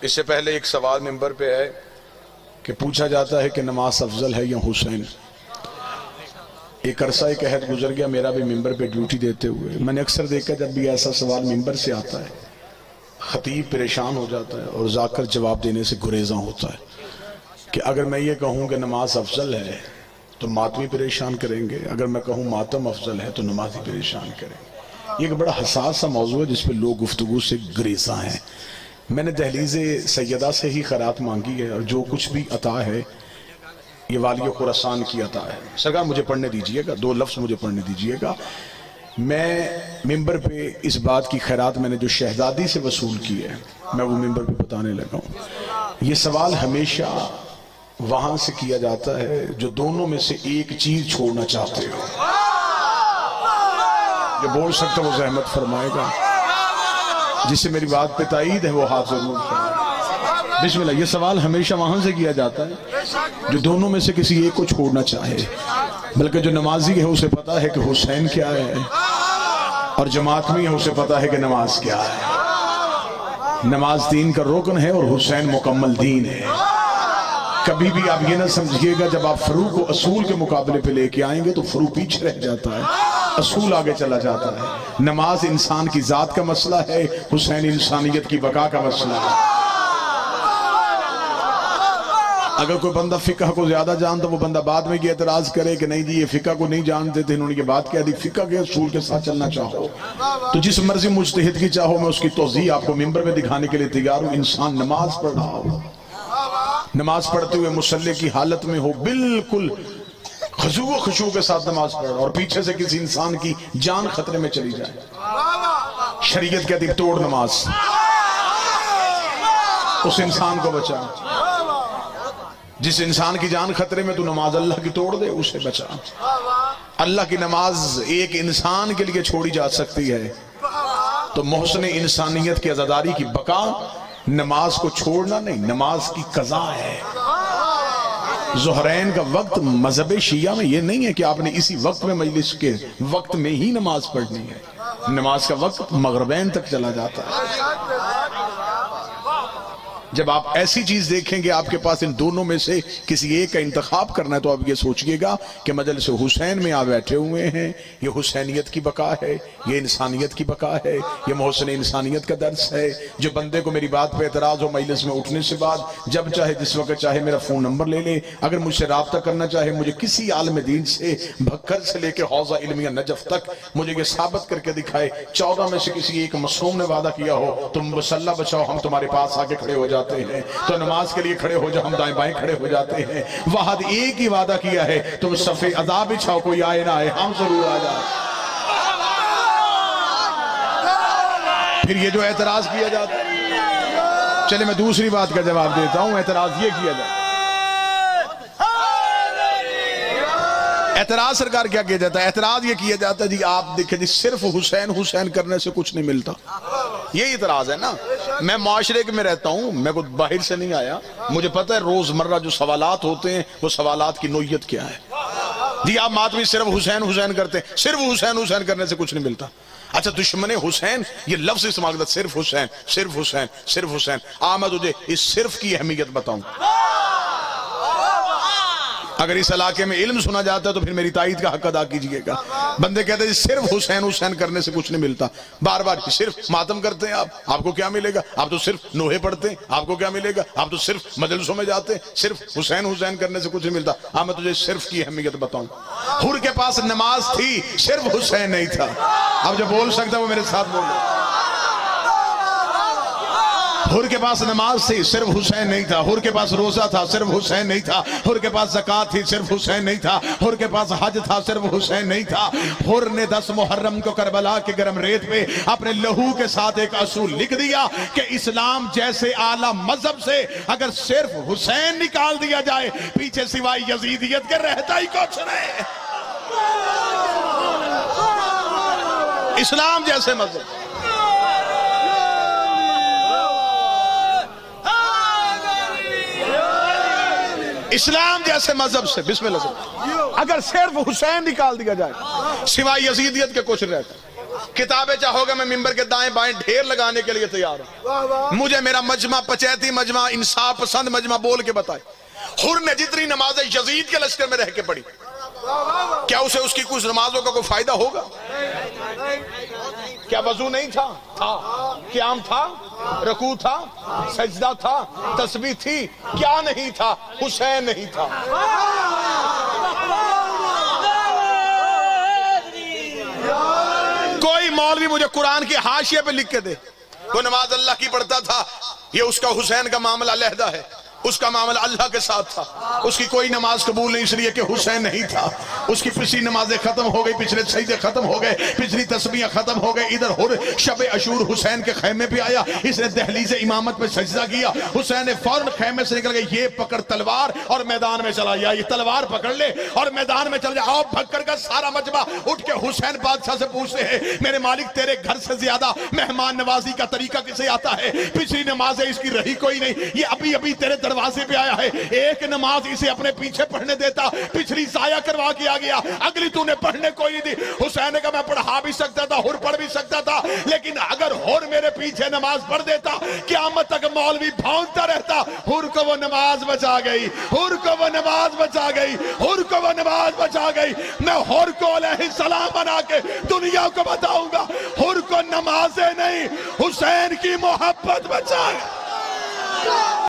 اس سے پہلے ایک سوال منبر پہ ہے کہ پوچھا جاتا ہے کہ نماز افضل ہے یا حسین. ایک عرصہ ایک عہد گزر گیا میرا بھی منبر پہ ڈیوٹی دیتے ہوئے. میں نے اکثر دیکھا جب بھی ایسا سوال منبر سے آتا ہے خطیب پریشان ہو جاتا ہے اور ذاکر جواب دینے سے گریزاں ہوتا ہے کہ اگر میں یہ کہوں کہ نماز افضل ہے تو ماتمی پریشان کریں گے، اگر میں کہوں ماتم افضل ہے تو نمازی پریشان کریں گے. یہ ایک بڑا حساس سا موضوع ہے جس پہ لوگ گفتگو سے گریزاں ہیں. میں نے دہلیز سیدہ سے ہی خیرات مانگی ہے اور جو کچھ بھی عطا ہے یہ والی خراسان کی عطا ہے. سرکار مجھے پڑھنے دیجئے گا، 2 لفظ مجھے پڑھنے دیجئے گا. میں ممبر پہ اس بات کی خیرات میں نے جو شہزادی سے وصول کی ہے میں وہ ممبر پہ بتانے لگا ہوں. یہ سوال ہمیشہ وہاں سے کیا جاتا ہے جو دونوں میں سے ایک چیز چھوڑنا چاہتے ہو. جو بول سکتا وہ زحمت فرمائے گا، جس سے میری بات پہ تائید ہے وہ ہاتھ ضرور فرمائے. بسم اللہ. یہ سوال ہمیشہ وہاں سے کیا جاتا ہے جو دونوں میں سے کسی ایک کو چھوڑنا چاہے، بلکہ جو نمازی ہے اسے پتا ہے کہ حسین کیا ہے اور جماعت میں ہے اسے پتا ہے کہ نماز کیا ہے. نماز دین کا رکن ہے اور حسین مکمل دین ہے. کبھی بھی آپ یہ نہ سمجھئے گا جب آپ فروع کو اصول کے مقابلے پہ لے کے آئیں گے تو فروع پیچھے رہ جاتا ہے، اصول آگے چلا جاتا ہے. نماز انسان کی ذات کا مسئلہ ہے، حسین انسانیت کی بقا کا مسئلہ ہے. اگر کوئی بندہ فقہ کو زیادہ جانتا وہ بندہ بعد میں یہ اعتراض کرے کہ نہیں جی یہ فقہ کو نہیں جانتے تھے، انہوں نے یہ بات کہہ دی فقہ کے اصول کے ساتھ چلنا چاہو تو جس مرضی مجتہد کی چاہو میں اس کی توضیح آپ کو ممبر میں دکھانے کے لیے تیار ہوں. انسان نماز پڑھ رہا ہو، نماز پڑھتے ہوئے مصلی کی حالت میں ہو، بالکل خضوع و خشوع کے ساتھ نماز پڑھ رہا اور پیچھے سے کسی انسان کی جان خطرے میں چلی جائے، شریعت کہتی توڑ نماز، اس انسان کو بچا. جس انسان کی جان خطرے میں تو نماز اللہ کی توڑ دے اسے بچا. اللہ کی نماز ایک انسان کے لیے چھوڑی جا سکتی ہے تو محسن انسانیت کی عزاداری کی بقا نماز کو چھوڑنا نہیں، نماز کی قضا ہے. ظہرین کا وقت مذہب شیعہ میں یہ نہیں ہے کہ آپ نے اسی وقت میں مجلس کے وقت میں ہی نماز پڑھنی ہے. نماز کا وقت مغربین تک چلا جاتا ہے. جب آپ ایسی چیز دیکھیں گے آپ کے پاس ان دونوں میں سے کسی ایک کا انتخاب کرنا ہے تو آپ یہ سوچئے گا کہ مجلس حسین میں آپ بیٹھے ہوئے ہیں، یہ حسینیت کی بقا ہے، یہ انسانیت کی بقا ہے، یہ محسن انسانیت کا درس ہے. جو بندے کو میری بات پہ اعتراض ہو مجلس میں اٹھنے سے بعد جب چاہے جس وقت چاہے میرا فون نمبر لے لے، اگر مجھ سے رابطہ کرنا چاہے مجھے کسی عالم دین سے بھکر سے لے کے حوضہ علمیہ نجف تک مجھے یہ ثابت کر کے دکھائے 14 میں سے کسی ایک معصوم نے وعدہ کیا ہو تم مسلح بچاؤ ہم تمہارے پاس آگے کھڑے ہو جاتے ہیں، تو نماز کے لیے کھڑے ہو جا ہم دائیں بائیں کھڑے ہو جاتے ہیں. وحد ایک ہی وعدہ کیا ہے تم صف ادا بچھاؤ کوئی آئے نہ آئے ہم ضرور آ جائیں. پھر یہ جو اعتراض کیا جاتا ہے، چلے میں دوسری بات کا جواب دیتا ہوں. اعتراض یہ کیا جاتا ہے، اعتراض سرکار کیا کیا جاتا ہے؟ اعتراض یہ کیا جاتا ہے جی آپ دیکھیں جی صرف حسین حسین کرنے سے کچھ نہیں ملتا. یہ اعتراض ہے نا. میں معاشرے میں رہتا ہوں، میں کوئی باہر سے نہیں آیا، مجھے پتہ ہے روزمرہ جو سوالات ہوتے ہیں وہ سوالات کی نوعیت کیا ہے. جی آپ ماتمی صرف حسین حسین کرتے ہیں، صرف حسین حسین کرنے سے کچھ نہیں ملتا. اچھا دشمن حسین یہ لفظ استعمال کرتا صرف حسین صرف حسین صرف حسین. میں تجھے اس صرف کی اہمیت بتاؤں. اگر اس علاقے میں علم سنا جاتا ہے تو پھر میری تائید کا حق ادا کیجئے گا. بندے کہتے ہیں صرف حسین حسین کرنے سے کچھ نہیں ملتا، بار بار صرف ماتم کرتے ہیں آپ کو کیا ملے گا؟ آپ تو صرف نوحے پڑھتے ہیں آپ کو کیا ملے گا؟ آپ تو صرف مجلسوں میں جاتے ہیں، صرف حسین حسین کرنے سے کچھ نہیں ملتا. میں تجھے صرف کی اہمیت بتاؤں. حر کے پاس نماز تھی صرف حسین نہیں تھا. اب جو بول سکتا وہ میرے ساتھ بولو. حر کے پاس نماز تھی صرف حسین نہیں تھا. حر کے پاس روزہ تھا صرف حسین نہیں تھا. حر کے پاس زکوٰۃ تھی صرف حسین نہیں تھا. حر کے پاس حج تھا صرف حسین نہیں تھا. حر نے 10 محرم کو کربلا کے گرم ریت پہ اپنے لہو کے ساتھ ایک اصول لکھ دیا کہ اسلام جیسے اعلیٰ مذہب سے اگر صرف حسین نکال دیا جائے پیچھے سوائے یزیدیت کے رہتا ہی کچھ نہیں. اسلام جیسے مذہب اسلام جیسے مذہب سے بسم اللہ سے اگر صرف حسین نکال دیا جائے سوائے یزیدیت کے کچھ رہتا کتابیں چاہو گے میں ممبر کے دائیں بائیں ڈھیر لگانے کے لیے تیار ہوں. مجھے میرا مجمع پچیتی مجمع انصاف پسند مجمع بول کے بتائے حر نے جتنی نمازیں یزید کے لشکر میں رہ کے پڑھی کیا اسے اس کی کچھ نمازوں کا کوئی فائدہ ہوگا؟ کیا وضو نہیں تھا؟ تھا. قیام تھا؟ رکوع تھا؟ سجدہ تھا؟ تسبیح تھی؟ کیا نہیں تھا؟ حسین نہیں تھا. کوئی مولوی مجھے قرآن کے حاشیے پہ لکھ کے دے کوئی نماز اللہ کی پڑھتا تھا یہ اس کا حسین کا معاملہ علیحدہ ہے اس کا معاملہ اللہ کے ساتھ تھا اس کی کوئی نماز قبول نہیں اس لیے کہ حسین نہیں تھا اس کی پچھلی نمازیں ختم ہو گئی پچھلے سجدے ختم ہو گئے پچھلی تسبیحیں ختم ہو گئے ادھر حر شب عاشور حسین کے خیمے پہ آیا اس نے دہلیز امامت پہ سجدہ کیا حسین نے فوراً خیمے سے نکل گئے یہ پکڑ تلوار اور میدان میں چلا گیا یہ تلوار پکڑ لے اور میدان میں چل جا آؤ بھگ کر سارا مجمع اٹھ کے حسین بادشاہ سے پوچھتے ہیں میرے مالک تیرے گھر سے زیادہ مہمان نوازی کا طریقہ کسے آتا ہے پچھلی نمازیں اس کی رہی کوئی نہیں یہ ابھی ابھی تیرے دروازے پہ آیا ہے ایک نماز اسے اپنے پیچھے پڑھنے دیتا پچھلی ضائع کروا کے آ گیا اگلی تو نے پڑھنے کوئی نہیں دی حسین نے کہا میں پڑھا بھی سکتا تھا حر پڑھ بھی سکتا تھا لیکن اگر حر میرے پیچھے نماز پڑھ دیتا قیامت تک مولوی بھونکتا رہتا حر کو وہ نماز بچا گئی حر کو وہ نماز بچا گئی حر کو وہ نماز بچا گئی میں حر کو علیہ السلام بنا کے دنیا کو بتاؤں گا حر کو نمازیں نہیں حسین کی محبت بچا گئی